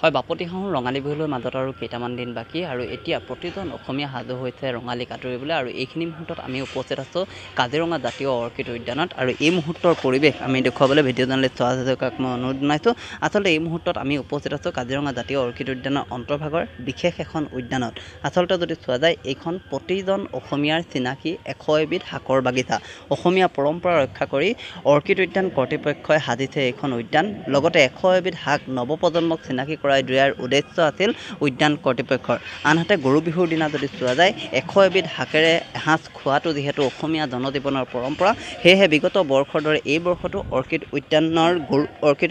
হয় বাপতিসাহোন ৰঙালী বিহুলৈ মাজত আৰু কেইটামান দিন বাকী আৰু এতিয়া প্ৰতিজন অসমীয়া সাজু হৈছে ৰঙালী কাটৰিবলৈ আৰু এইখিনি মুহূৰ্তত আমি উপস্থিত আছোঁ কাজিৰঙা জাতীয় অৰ্কিড উদ্যানত আৰু এই মুহূৰ্তৰ পৰিৱেশ আমি দেখুৱাবলৈ ভিডিঅ' জাৰ্নেলিষ্ট চোৱা হাজৰিকাক মই অনুৰোধ জনাইছোঁ। আচলতে এই মুহূৰ্তত আমি উপস্থিত আছোঁ কাজিৰঙা জাতীয় অৰ্কিড উদ্যানৰ অন্তৰ্ভাগৰ বিশেষ এখন উদ্যানত। আচলতে যদি চোৱা যায় এইখন প্ৰতিজন অসমীয়াৰ চিনাকি 100 এবিধ শাকৰ বাগিচা। অসমীয়া পৰম্পৰা ৰক্ষা কৰি অৰ্কিড উদ্যান কৰ্তৃপক্ষই সাজিছে এইখন উদ্যান। লগতে 100 এবিধ শাক নৱপ্ৰজন্মক চিনাকি কৰাই দিয়াৰ উদ্দেশ্য আছিল উদ্যান কৰ্তৃপক্ষৰ। আনহাতে গৰু বিহুৰ দিনা যদি চোৱা যায় 100 এবিধ শাকেৰে এসাঁজ খোৱাটো যিহেতু অসমীয়া জনজীৱনৰ পৰম্পৰা, সেয়েহে বিগত বৰ্ষৰ দৰে এই বৰ্ষতো অৰ্কিড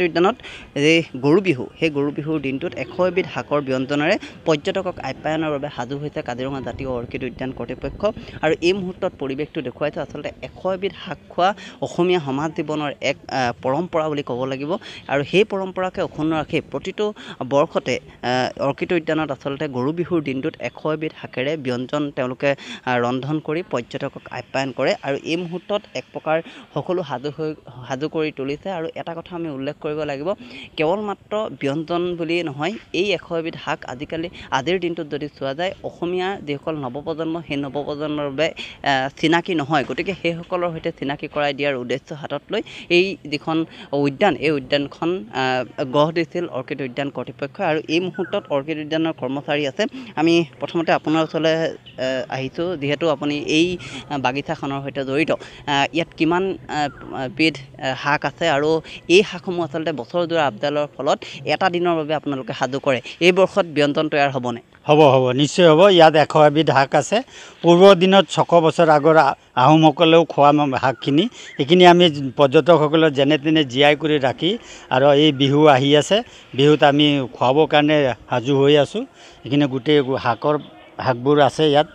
উদ্যানত যি গৰু বিহু সেই গৰু বিহুৰ দিনটোত 100 এবিধ শাকৰ ব্যঞ্জনেৰে পৰ্যটকক আপ্যায়নৰ বাবে সাজু হৈছে কাজিৰঙা জাতীয় অৰ্কিড উদ্যান কৰ্তৃপক্ষ। আৰু এই মুহূৰ্তত পৰিৱেশটো দেখুৱাইছে আচলতে 100 এবিধ শাক খোৱা অসমীয়া সমাজ জীৱনৰ এক পৰম্পৰা বুলি ক'ব লাগিব। আৰু সেই পৰম্পৰাকে অক্ষুণ্ণ ৰাখি প্ৰতিটো বৰ্ষতে অৰ্কিড উদ্যানত আচলতে গৰু বিহুৰ দিনটোত 100 এবিধ শাকেৰে ব্যঞ্জন তেওঁলোকে ৰন্ধন কৰি পৰ্যটকক আপ্যায়ন কৰে। আৰু এই মুহূৰ্তত এক প্ৰকাৰ সকলো সাজু কৰি তুলিছে। আৰু এটা কথা আমি উল্লেখ কৰিব লাগিব, কেৱল মাত্ৰ ব্যঞ্জন বুলিয়েই নহয়, এই 100 এবিধ শাক আজিৰ দিনটোত যদি চোৱা যায় অসমীয়া যিসকল নৱপ্ৰজন্ম সেই নৱপ্ৰজন্মৰ বাবে চিনাকি নহয়, গতিকে সেইসকলৰ সৈতে চিনাকি কৰাই দিয়াৰ উদ্দেশ্য হাতত লৈ এই যিখন উদ্যান এই উদ্যানখন গঢ় দিছিল অৰ্কিড উদ্যান কৰ্তৃপক্ষই। আৰু এই মুহূৰ্তত অৰ্কিড উদ্যানৰ কৰ্মচাৰী আছে। আমি প্ৰথমতে আপোনাৰ ওচৰলৈ আহিছোঁ, যিহেতু আপুনি এই বাগিচাখনৰ সৈতে জড়িত। ইয়াত কিমান বিধ শাক আছে আৰু এই শাকসমূহ আচলতে বছৰজোৰা আপডালৰ ফলত এটা দিনৰ বাবে আপোনালোকে সাজু কৰে, এই বৰ্ষত ব্যঞ্জন তৈয়াৰ হ'বনে? হ'ব নিশ্চয় হ'ব। ইয়াত 100 এবিধ শাক আছে। পূৰ্বৰ দিনত 600 বছৰ আগৰ আহোমসকলেও খোৱা শাকখিনি, এইখিনি আমি পৰ্যটকসকলক যেনে তেনে জীয়াই কৰি ৰাখি আৰু এই বিহু আহি আছে, বিহুত আমি খুৱাবৰ কাৰণে সাজু হৈ আছোঁ। এইখিনি গোটেই শাকবোৰ আছে ইয়াত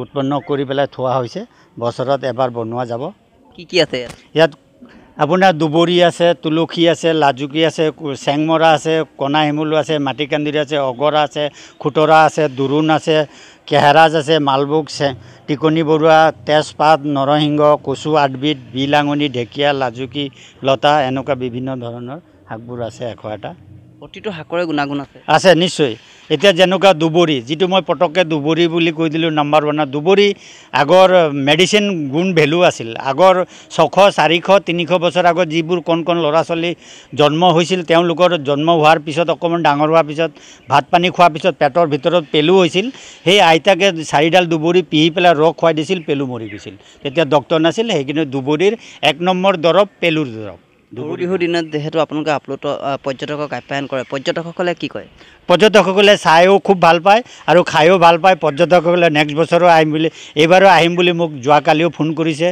উৎপন্ন কৰি পেলাই থোৱা হৈছে, বছৰত এবাৰ বনোৱা যাব। কি আছে ইয়াত? আপোনাৰ দুবৰি আছে, তুলসী আছে, লাজুকী আছে, চেংমৰা আছে, কণা শিমলু আছে, মাটিকান্দুৰী আছে, অগৰা আছে, খুতৰা আছে, দোৰোণ আছে, কেহেৰাজ আছে, মালভোগ, টিকনি বৰুৱা, তেজপাত, নৰসিংহ, কচু 8 বিধ, বিলাঙনি, ঢেকীয়া, লাজুকী, লতা, এনেকুৱা বিভিন্ন ধৰণৰ শাকবোৰ আছে 100টা। প্ৰতিটো শাকৰে গুণাগুণ আছে নিশ্চয়। এতিয়া যেনেকুৱা দুবৰি, যিটো মই পটককৈ দুবৰি বুলি কৈ দিলোঁ নাম্বাৰ 1। দুবৰি আগৰ মেডিচিন গুণ ভেলু আছিল। আগৰ 600, 400, 300 বছৰ আগত যিবোৰ কণ ল'ৰা ছোৱালী জন্ম হৈছিল, তেওঁলোকৰ জন্ম হোৱাৰ পিছত অকণমান ডাঙৰ হোৱাৰ পিছত ভাত পানী খোৱাৰ পিছত পেটৰ ভিতৰত পেলু হৈছিল। সেই আইতাকে 4ডাল দুবৰি পিহি পেলাই ৰস খুৱাই দিছিল, পেলু মৰি গৈছিল। তেতিয়া ডক্তৰ নাছিল, সেইখিনি দুবৰিৰ 1 নম্বৰ দৰৱ পেলুৰ দৰৱ। গৰু বিহুৰ দিনত যিহেতু আপোনালোকে পৰ্যটকক আপ্যায়ন কৰে, পৰ্যটকসকলে কি কয়? পৰ্যটকসকলে চাইও খুব ভাল পায় আৰু খায়ো ভাল পায়। পৰ্যটকসকলে নেক্সট বছৰো আহিম বুলি, এইবাৰো আহিম বুলি মোক যোৱাকালিও ফোন কৰিছে,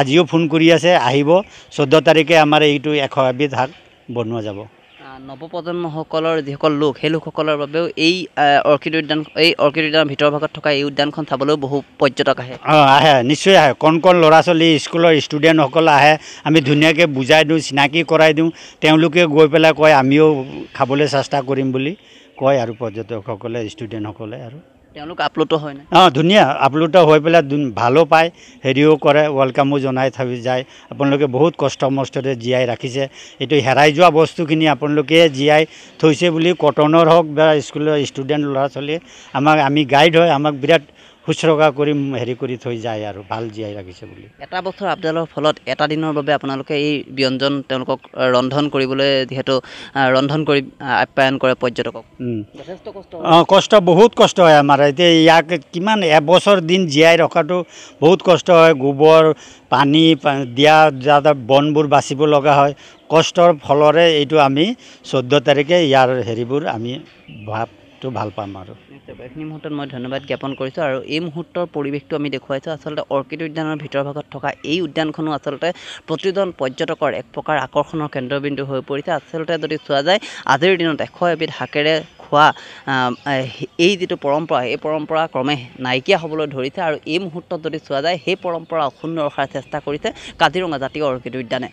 আজিও ফোন কৰি আছে, আহিব। 14 তাৰিখে আমাৰ এইটো 100 এবিধ শাক বনোৱা যাব। নৱপ্ৰজন্মসকলৰ যিসকল লোক, সেই লোকসকলৰ বাবেও এই অৰ্কিড উদ্যানৰ ভিতৰ ভাগত থকা এই উদ্যানখন চাবলৈও বহু পৰ্যটক আহে। আহে নিশ্চয় আহে। কণ ল'ৰা ছোৱালী স্কুলৰ ষ্টুডেণ্টসকল আহে, আমি ধুনীয়াকৈ বুজাই দিওঁ, চিনাকি কৰাই দিওঁ। তেওঁলোকে গৈ পেলাই কয় আমিও খাবলৈ চেষ্টা কৰিম বুলি কয়, আৰু পৰ্যটকসকলে ষ্টুডেণ্টসকলে আৰু তেওঁলোক আপ্লুত হয় নাই? ধুনীয়া আপ্লুত হৈ পেলাই ভালো পায়, হেৰিও কৰে, ৱেলকামো জনাই যায়। আপোনালোকে বহুত কষ্ট মষ্টৰে জীয়াই ৰাখিছে, এইটো হেৰাই যোৱা বস্তুখিনি আপোনালোকে জীয়াই থৈছে বুলি কটনৰ হওক বা স্কুলৰ ষ্টুডেণ্ট ল'ৰা ছোৱালীয়ে আমি গাইড হয়, আমাক বিৰাট শুশ্ৰূষা কৰি হেৰি কৰি থৈ যায় আৰু ভাল জীয়াই ৰাখিছে বুলি। এটা বছৰ আপডালৰ ফলত এটা দিনৰ বাবে আপোনালোকে এই ব্যঞ্জন তেওঁলোকক ৰন্ধন কৰিবলৈ যিহেতু ৰন্ধন কৰি আপ্যায়ন কৰে পৰ্যটকক, যথেষ্ট কষ্ট বহুত কষ্ট হয় আমাৰ। এতিয়া ইয়াক কিমান এবছৰ দিন জীয়াই ৰখাটো বহুত কষ্ট হয়। গোবৰ পানী দিয়া বনবোৰ বাচিব লগা হয়, কষ্টৰ ফলৰে এইটো আমি 14 তাৰিখে ইয়াৰ হেৰিবোৰ আমি ভাবটো ভাল পাম আৰু। এইখিনি মুহূৰ্তত মই ধন্যবাদ জ্ঞাপন কৰিছোঁ। আৰু এই মুহূৰ্তৰ পৰিৱেশটো আমি দেখুৱাইছোঁ। আচলতে অৰ্কিড উদ্যানৰ ভিতৰ ভাগত থকা এই উদ্যানখনো আচলতে প্ৰতিজন পৰ্যটকৰ এক প্ৰকাৰ আকৰ্ষণৰ কেন্দ্ৰবিন্দু হৈ পৰিছে। আচলতে যদি চোৱা যায় আজিৰ দিনত 100 এবিধ শাকেৰে খোৱা এই যিটো পৰম্পৰা, এই পৰম্পৰা ক্ৰমে নাইকিয়া হ'বলৈ ধৰিছে। আৰু এই মুহূৰ্তত যদি চোৱা যায় সেই পৰম্পৰা অক্ষুণ্ণ ৰখাৰ চেষ্টা কৰিছে কাজিৰঙা জাতীয় অৰ্কিড উদ্যানে।